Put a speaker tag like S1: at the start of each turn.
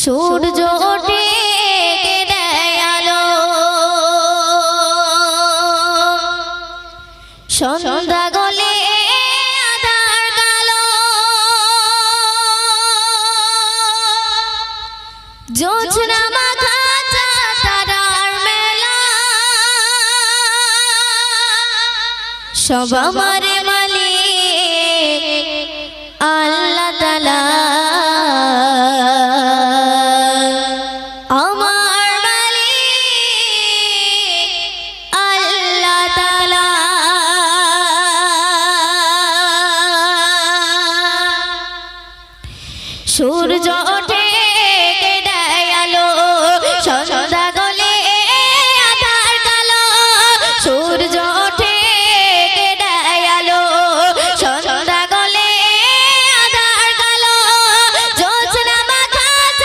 S1: সূর্য ওঠে দেয় আলো, সন্ধ্যা গলে আঁধার কালো, জোছনা মাখা তারার মেলা, সব আমার